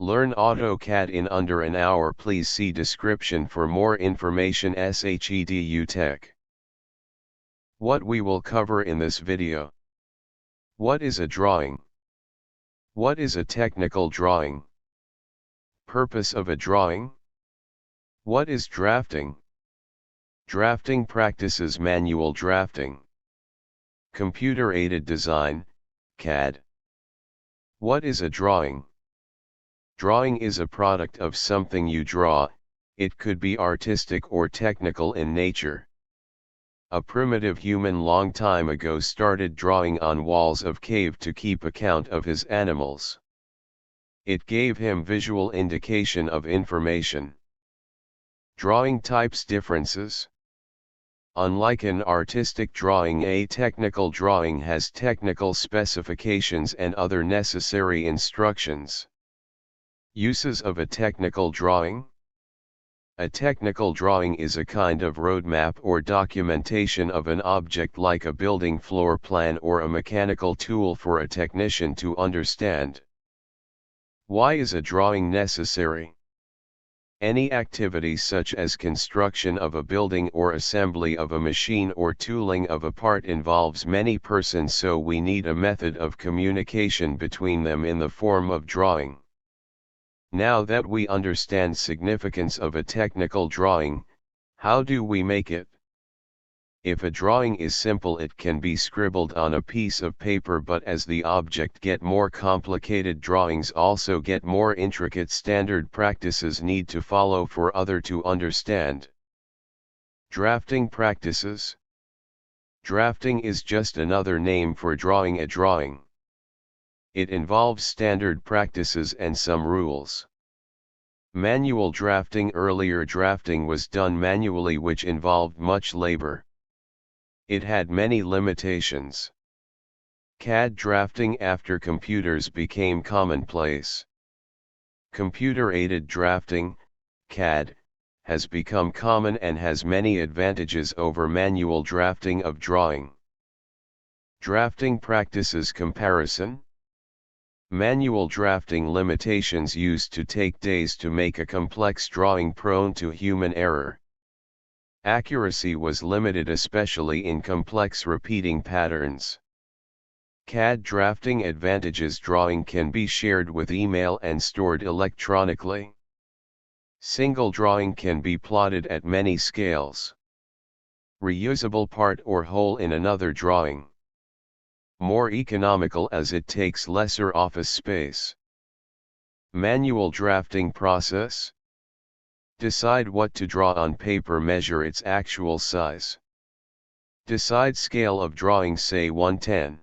Learn AutoCAD in under an hour. Please see description for more information. SHEDU Tech. What we will cover in this video. What is a drawing? What is a technical drawing? Purpose of a drawing? What is drafting? Drafting practices. Manual drafting. Computer-aided design, CAD. What is a drawing? Drawing is a product of something you draw. It could be artistic or technical in nature. A primitive human long time ago started drawing on walls of cave to keep account of his animals. It gave him visual indication of information. Drawing types. Differences. Unlike an artistic drawing, a technical drawing has technical specifications and other necessary instructions. Uses of a technical drawing. A technical drawing is a kind of roadmap or documentation of an object like a building floor plan or a mechanical tool for a technician to understand. Why is a drawing necessary? Any activity such as construction of a building or assembly of a machine or tooling of a part involves many persons, so we need a method of communication between them in the form of drawing. Now that we understand significance of a technical drawing, how do we make it? If a drawing is simple, it can be scribbled on a piece of paper, but as the object get more complicated, drawings also get more intricate. Standard practices need to follow for other to understand. Drafting practices. Drafting is just another name for drawing a drawing. It involves standard practices and some rules. Manual drafting. Earlier drafting was done manually, which involved much labor. It had many limitations. CAD drafting. After computers became commonplace, computer-aided drafting, CAD, has become common and has many advantages over manual drafting of drawing. Drafting practices. Comparison. Manual drafting limitations. Used to take days to make a complex drawing prone to human error. Accuracy was limited, especially in complex repeating patterns. CAD Drafting Advantages. Drawing can be shared with email and stored electronically. Single drawing can be plotted at many scales. Reusable part or whole in another drawing. More economical as it takes lesser office space. Manual drafting process. Decide what to draw on paper. Measure its actual size. Decide scale of drawing, say 1:10.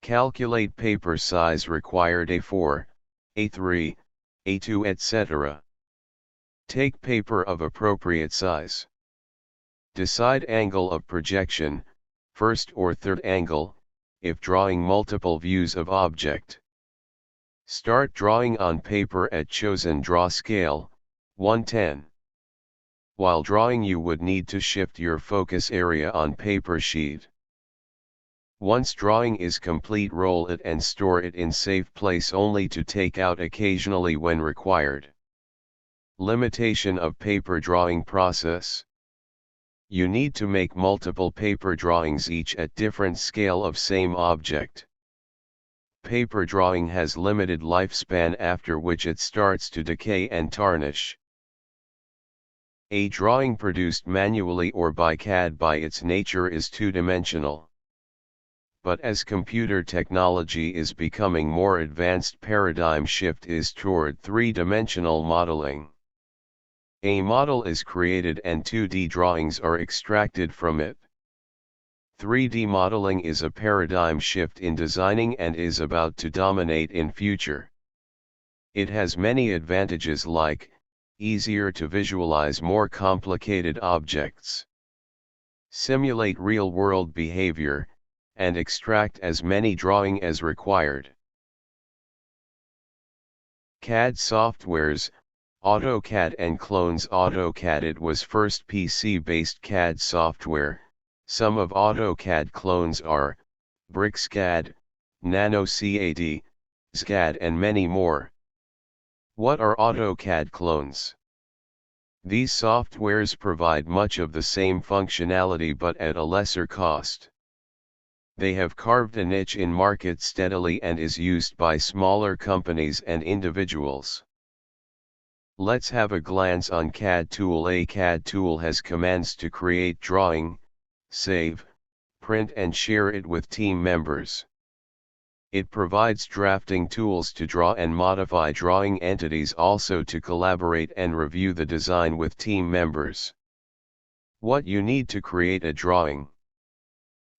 Calculate paper size required, A4, A3, A2, etc. Take paper of appropriate size. Decide angle of projection, first or third angle, if drawing multiple views of object. Start drawing on paper at chosen draw scale, 1:10. While drawing, you would need to shift your focus area on paper sheet. Once drawing is complete, roll it and store it in safe place, only to take out occasionally when required. Limitation of paper drawing process. You need to make multiple paper drawings, each at different scale of same object. Paper drawing has limited lifespan, after which it starts to decay and tarnish. A drawing produced manually or by CAD by its nature is two-dimensional. But as computer technology is becoming more advanced, paradigm shift is toward three-dimensional modeling. A model is created and 2D drawings are extracted from it. 3D modeling is a paradigm shift in designing and is about to dominate in future. It has many advantages like, easier to visualize more complicated objects, simulate real-world behavior, and extract as many drawing as required. CAD softwares, Autocad and clones. Autocad, it was first PC-based CAD software. Some of Autocad clones are BricsCAD, NanoCAD, ZCAD and many more. What are Autocad clones? These softwares provide much of the same functionality but at a lesser cost. They have carved a niche in market steadily and is used by smaller companies and individuals. Let's have a glance on Cad Tool. A Cad tool has commands to create drawing, save, print and share it with team members. It provides drafting tools to draw and modify drawing entities, also to collaborate and review the design with team members. What you need to create a drawing.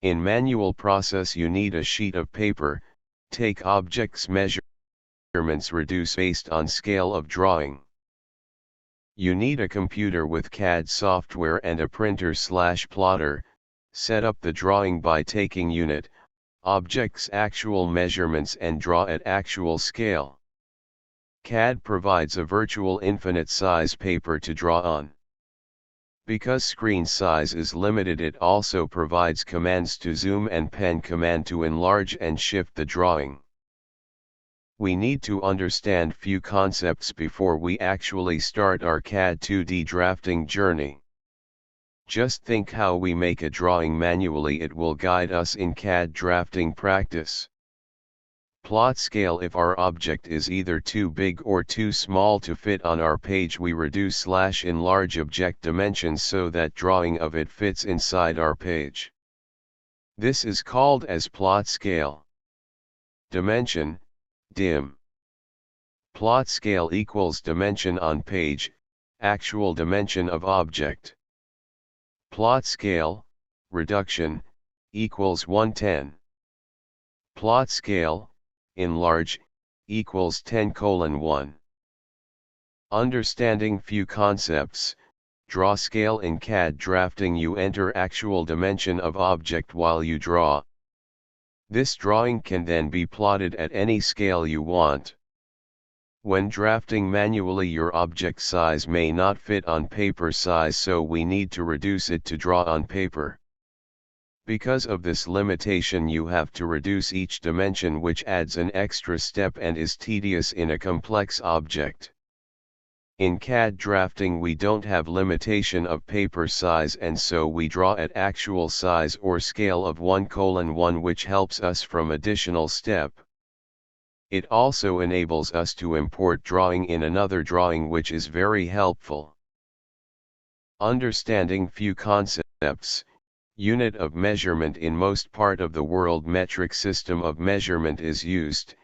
In manual process you need a sheet of paper, take objects measurements, reduce based on scale of drawing. You need a computer with CAD software and a printer/plotter, set up the drawing by taking unit, objects actual measurements and draw at actual scale. CAD provides a virtual infinite size paper to draw on. Because screen size is limited, it also provides commands to zoom and pen command to enlarge and shift the drawing. We need to understand few concepts before we actually start our CAD 2D drafting journey. Just think how we make a drawing manually. It will guide us in CAD drafting practice. Plot scale. If our object is either too big or too small to fit on our page, we reduce/enlarge object dimensions so that drawing of it fits inside our page. This is called as plot scale. Dimension, dim. Plot scale equals dimension on page, actual dimension of object. Plot scale, reduction, equals 110. Plot scale, enlarge, equals 10:1. Understanding few concepts. Draw scale. In CAD drafting you enter actual dimension of object while you draw. This drawing can then be plotted at any scale you want. When drafting manually your object size may not fit on paper size, so we need to reduce it to draw on paper. Because of this limitation you have to reduce each dimension, which adds an extra step and is tedious in a complex object. In CAD drafting we don't have limitation of paper size, and so we draw at actual size or scale of 1:1, which helps us from additional step. It also enables us to import drawing in another drawing, which is very helpful. Understanding few concepts. Unit of measurement. In most part of the world metric system of measurement is used.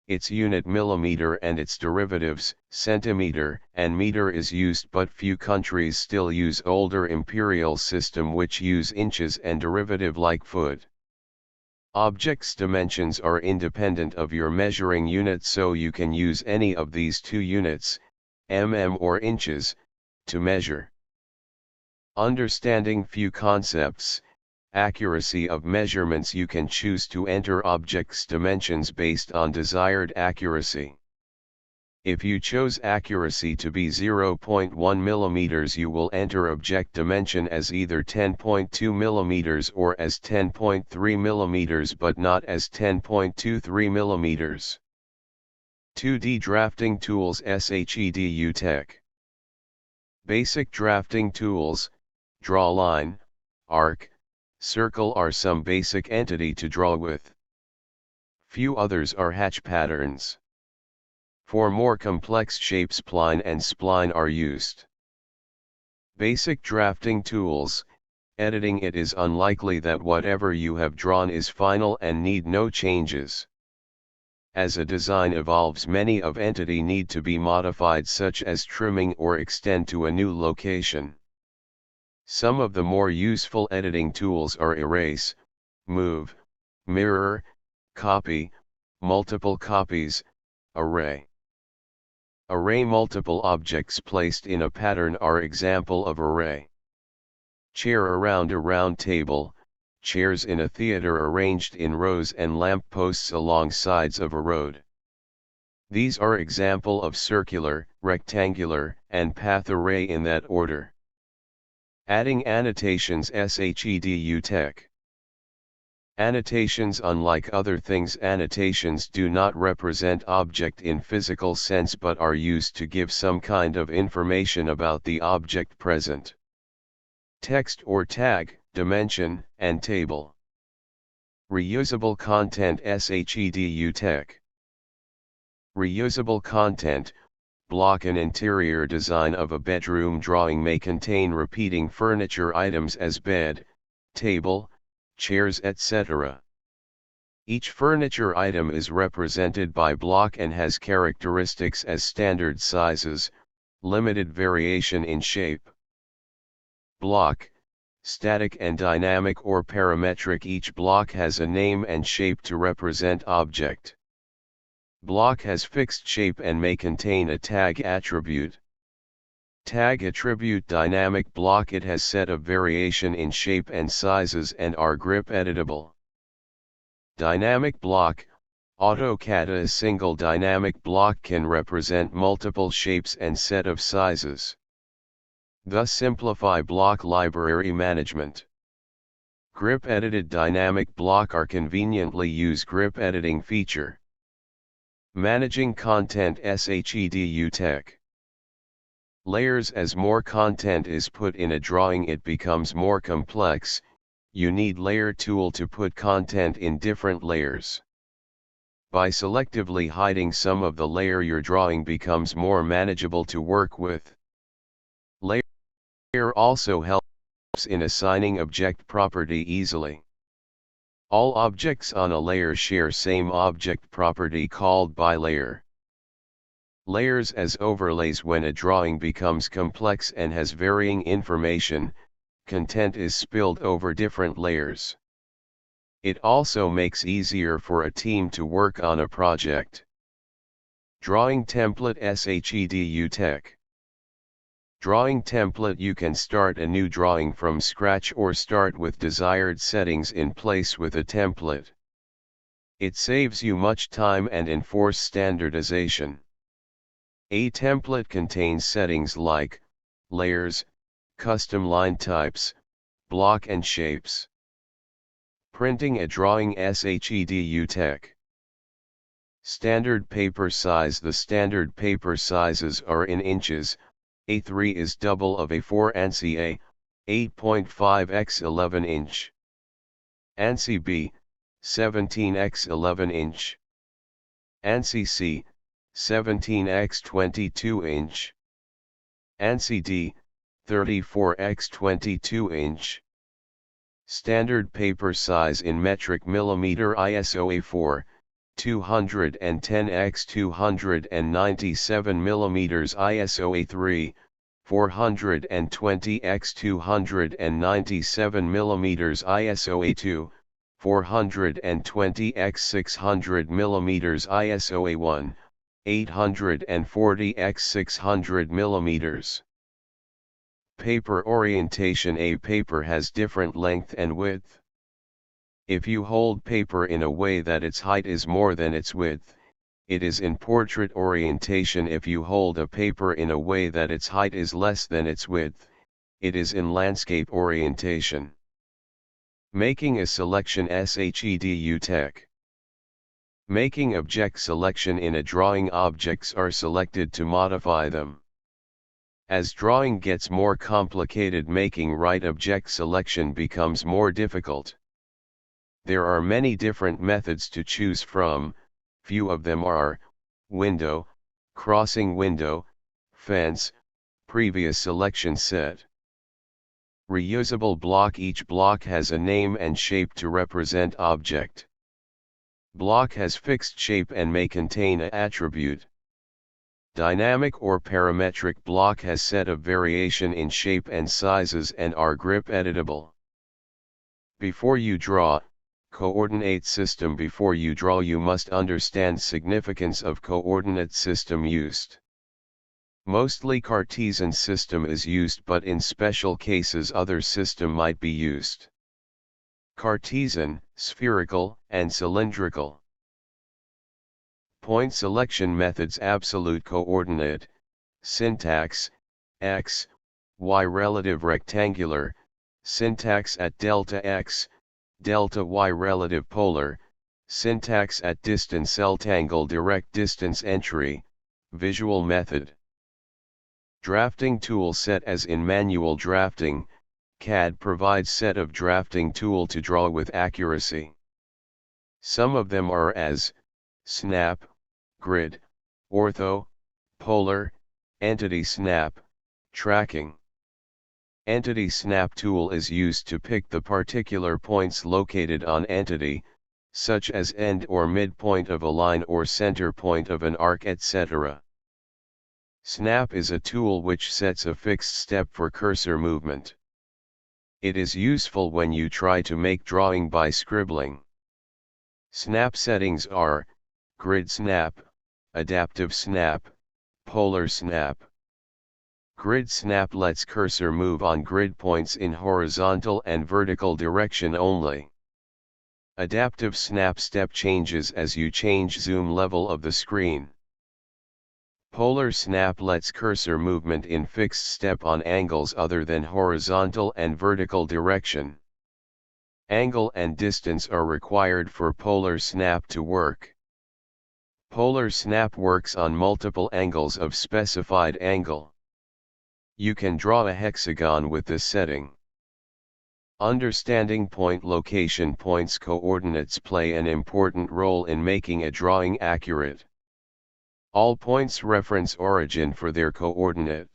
Its unit millimeter and its derivatives, centimeter and meter, is used, but few countries still use older imperial system which use inches and derivative like foot. Objects' dimensions are independent of your measuring unit, so you can use any of these two units, mm or inches, to measure. Understanding few concepts. Accuracy of measurements. You can choose to enter objects' dimensions based on desired accuracy. If you chose accuracy to be 0.1 mm, you will enter object dimension as either 10.2 mm or as 10.3 mm, but not as 10.23 mm. 2D drafting tools. SHEDU Tech. Basic drafting tools. Draw line, arc, circle are some basic entity to draw with. Few others are hatch patterns. For more complex shapes, pline and spline are used. Basic drafting tools. Editing. It is unlikely that whatever you have drawn is final and need no changes. As a design evolves, many of entity need to be modified, such as trimming or extend to a new location. Some of the more useful editing tools are erase, move, mirror, copy, multiple copies, array. Array. Multiple objects placed in a pattern are example of array. Chair around a round table, chairs in a theater arranged in rows, and lamp posts along sides of a road. These are example of circular, rectangular, and path array in that order. Adding annotations. SHEDU Tech. Annotations. Unlike other things, annotations do not represent object in physical sense but are used to give some kind of information about the object present. Text or tag, dimension, and table. Reusable content. SHEDU tech. Reusable content, block. An interior design of a bedroom drawing may contain repeating furniture items as bed, table, chairs, etc. Each furniture item is represented by block and has characteristics as standard sizes, limited variation in shape. Block, static and dynamic or parametric. Each block has a name and shape to represent object. Block has fixed shape and may contain a tag attribute. Tag attribute. Dynamic block. It has set of variation in shape and sizes and are grip editable. Dynamic block. Autocad. A single dynamic block can represent multiple shapes and set of sizes. Thus simplify block library management. Grip edited. Dynamic block are conveniently use grip editing feature. Managing content. SHEDU tech. Layers. As more content is put in a drawing, it becomes more complex. You need layer tool to put content in different layers. By selectively hiding some of the layer, your drawing becomes more manageable to work with. Layer also helps in assigning object property easily. All objects on a layer share same object property called by layer. Layers as overlays. When a drawing becomes complex and has varying information, content is spilled over different layers. It also makes easier for a team to work on a project. Drawing template. SHEDU tech. Drawing template. You can start a new drawing from scratch or start with desired settings in place with a template. It saves you much time and enforce standardization. A template contains settings like layers, custom line types, block and shapes. Printing a drawing. SHEDU tech. Standard paper size. The standard paper sizes are in inches. A3 is double of A4. ANSI A, 8.5 x 11 inch. ANSI B, 17 x 11 inch. ANSI C, 17 x 22 inch. ANSI D, 34 x 22 inch. Standard paper size in metric millimeter. ISO A4, 210 x 297 millimeters. ISO A3, 420 x 297 millimeters. ISO A2, 420 x 600 millimeters. ISO A1, 840 x 600 millimeters. Paper orientation. A paper has different length and width. If you hold paper in a way that its height is more than its width, it is in portrait orientation. If you hold a paper in a way that its height is less than its width, it is in landscape orientation. Making a selection. SHEDU tech. Making object selection. In a drawing, objects are selected to modify them. As drawing gets more complicated, making right object selection becomes more difficult. There are many different methods to choose from. Few of them are window, crossing window, fence, previous selection set. Reusable block. Each block has a name and shape to represent object. Block has fixed shape and may contain an attribute. Dynamic or parametric block has set of variation in shape and sizes and are grip editable. Before you draw, coordinate system. Before you draw, you must understand significance of coordinate system used. Mostly Cartesian system is used, but in special cases other system might be used. Cartesian, spherical, and cylindrical. Point selection methods. Absolute coordinate. Syntax, x, y. Relative rectangular. Syntax at delta x, delta y relative polar, syntax at distance celtangle direct distance entry, visual method. Drafting tool set. As in manual drafting, CAD provides set of drafting tool to draw with accuracy. Some of them are as snap, grid, ortho, polar, entity snap, tracking. Entity snap tool is used to pick the particular points located on entity, such as end or midpoint of a line or center point of an arc, etc. Snap is a tool which sets a fixed step for cursor movement. It is useful when you try to make drawing by scribbling. Snap settings are grid snap, adaptive snap, polar snap. Grid snap lets cursor move on grid points in horizontal and vertical direction only. Adaptive snap step changes as you change zoom level of the screen. Polar snap lets cursor movement in fixed step on angles other than horizontal and vertical direction. Angle and distance are required for polar snap to work. Polar snap works on multiple angles of specified angle. You can draw a hexagon with this setting. Understanding point location. Points coordinates play an important role in making a drawing accurate. All points reference origin for their coordinate.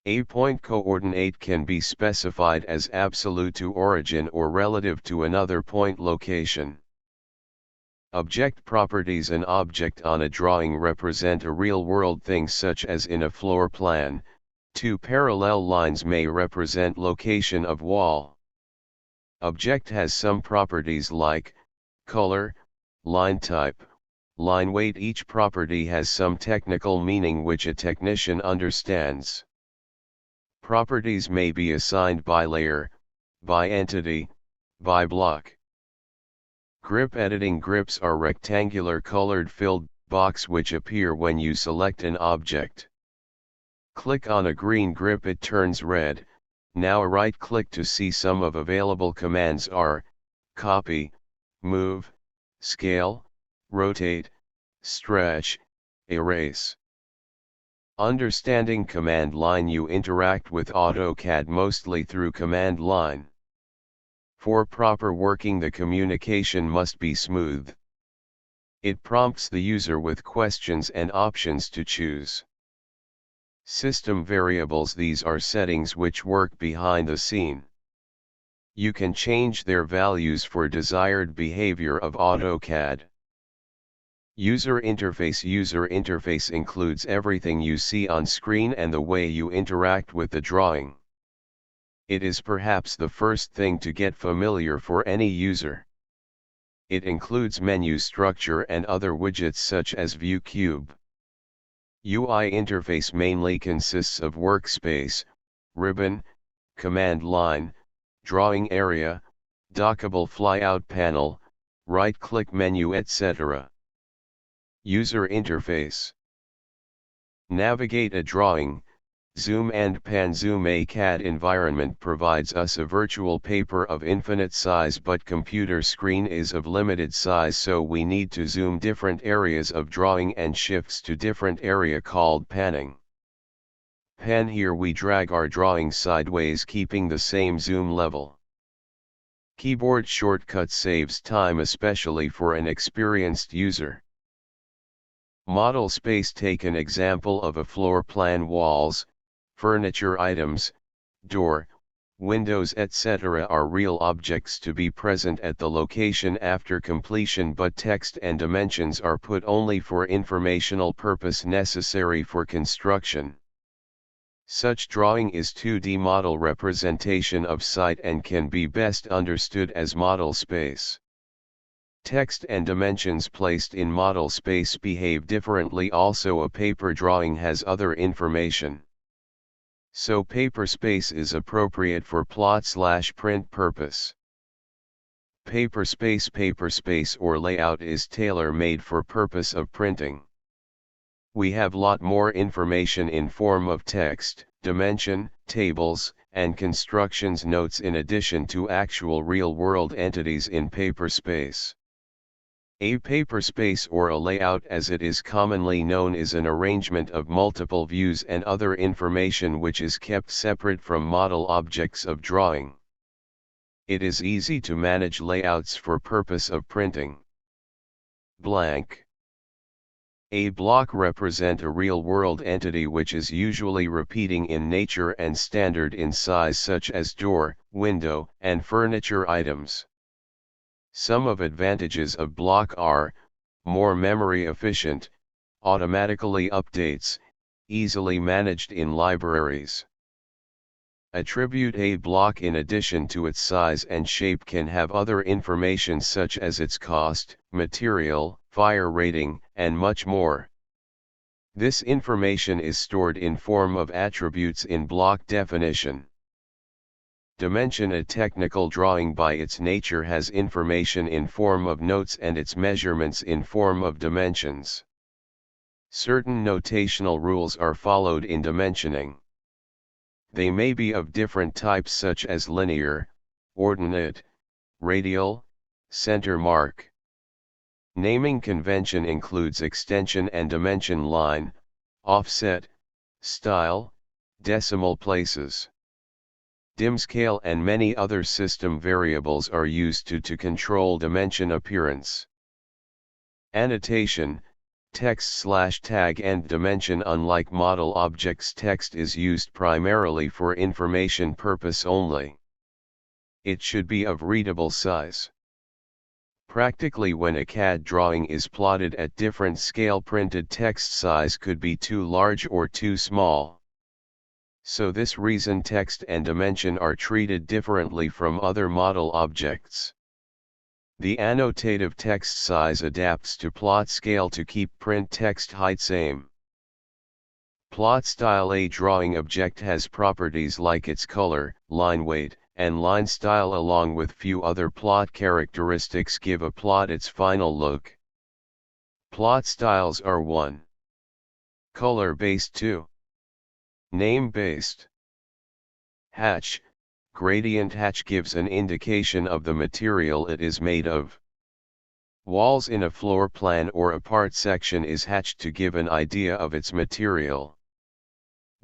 A point coordinate can be specified as absolute to origin or relative to another point location. Object properties. An object on a drawing represent a real-world thing, such as in a floor plan. Two parallel lines may represent location of wall. Object has some properties like color, line type, line weight. Each property has some technical meaning which a technician understands. Properties may be assigned by layer, by entity, by block. Grip editing. Grips are rectangular colored filled box which appear when you select an object. Click on a green grip, it turns red. Now right-click to see. Some of available commands are copy, move, scale, rotate, stretch, erase. Understanding command line. You interact with Autocad mostly through command line. For proper working, the communication must be smooth. It prompts the user with questions and options to choose. System variables. These are settings which work behind the scene. You can change their values for desired behavior of Autocad. User interface. User interface includes everything you see on screen and the way you interact with the drawing. It is perhaps the first thing to get familiar for any user. It includes menu structure and other widgets such as view cube. UI interface mainly consists of workspace, ribbon, command line, drawing area, dockable flyout panel, right-click menu, etc. User interface. Navigate a drawing, zoom and pan. Zoom. A CAD environment provides us a virtual paper of infinite size, but computer screen is of limited size, so we need to zoom different areas of drawing and shifts to different area called panning. Pan. Here we drag our drawing sideways keeping the same zoom level. Keyboard shortcut saves time, especially for an experienced user. Model space. Take an example of a floor plan. Walls, furniture items, door, windows, etc. are real objects to be present at the location after completion, but text and dimensions are put only for informational purpose necessary for construction. Such drawing is 2D model representation of site and can be best understood as model space. Text and dimensions placed in model space behave differently. Also, a paper drawing has other information. So paper space is appropriate for plot/print purpose. Paper space or layout is tailor-made for purpose of printing. We have lot more information in form of text, dimension, tables, and constructions notes in addition to actual real-world entities in paper space. A paper space, or a layout as it is commonly known, is an arrangement of multiple views and other information which is kept separate from model objects of drawing. It is easy to manage layouts for purpose of printing. Blank. A block represent a real-world entity which is usually repeating in nature and standard in size, such as door, window, and furniture items. Some of advantages of block are: more memory efficient, automatically updates, easily managed in libraries. Attribute a block in addition to its size and shape can have other information such as its cost, material, fire rating, and much more. This information is stored in form of attributes in block definition. Dimension: a technical drawing by its nature has information in form of notes and its measurements in form of dimensions. Certain notational rules are followed in dimensioning. They may be of different types such as linear, ordinate, radial, center mark. Naming convention includes extension and dimension line, offset, style, decimal places. Dim scale and many other system variables are used to control dimension appearance. Annotation, text/tag and dimension. Unlike model objects, text is used primarily for information purpose only. It should be of readable size. Practically, when a CAD drawing is plotted at different scale, printed text size could be too large or too small. So this reason text and dimension are treated differently from other model objects. The annotative text size adapts to plot scale to keep print text height same. Plot style: a drawing object has properties like its color, line weight, and line style, along with few other plot characteristics give a plot its final look. Plot styles are 1. Color-based, 2. Name-based. Hatch, gradient hatch gives an indication of the material it is made of. Walls in a floor plan or a part section is hatched to give an idea of its material.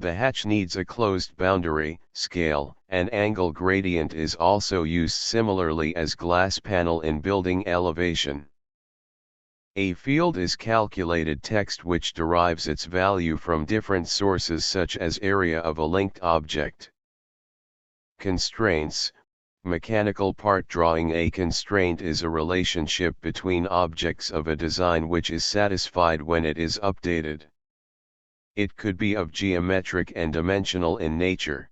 The hatch needs a closed boundary, scale, and angle. Gradient is also used similarly as glass panel in building elevation. A field is calculated text which derives its value from different sources such as area of a linked object. Constraints, mechanical part drawing: a constraint is a relationship between objects of a design which is satisfied when it is updated. It could be of geometric and dimensional in nature.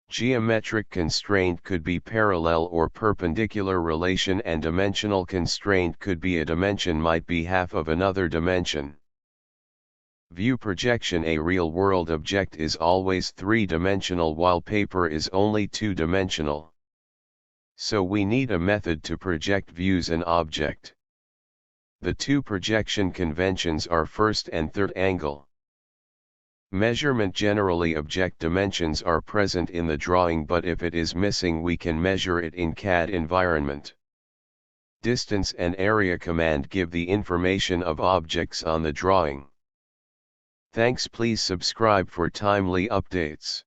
Geometric constraint could be parallel or perpendicular relation, and dimensional constraint could be a dimension might be half of another dimension. View projection: a real-world object is always three-dimensional while paper is only two-dimensional. So we need a method to project views an object. The two projection conventions are first and third angle. Measurement: generally object dimensions are present in the drawing, but if it is missing we can measure it in CAD environment. Distance and area command give the information of objects on the drawing. Thanks. Please subscribe for timely updates.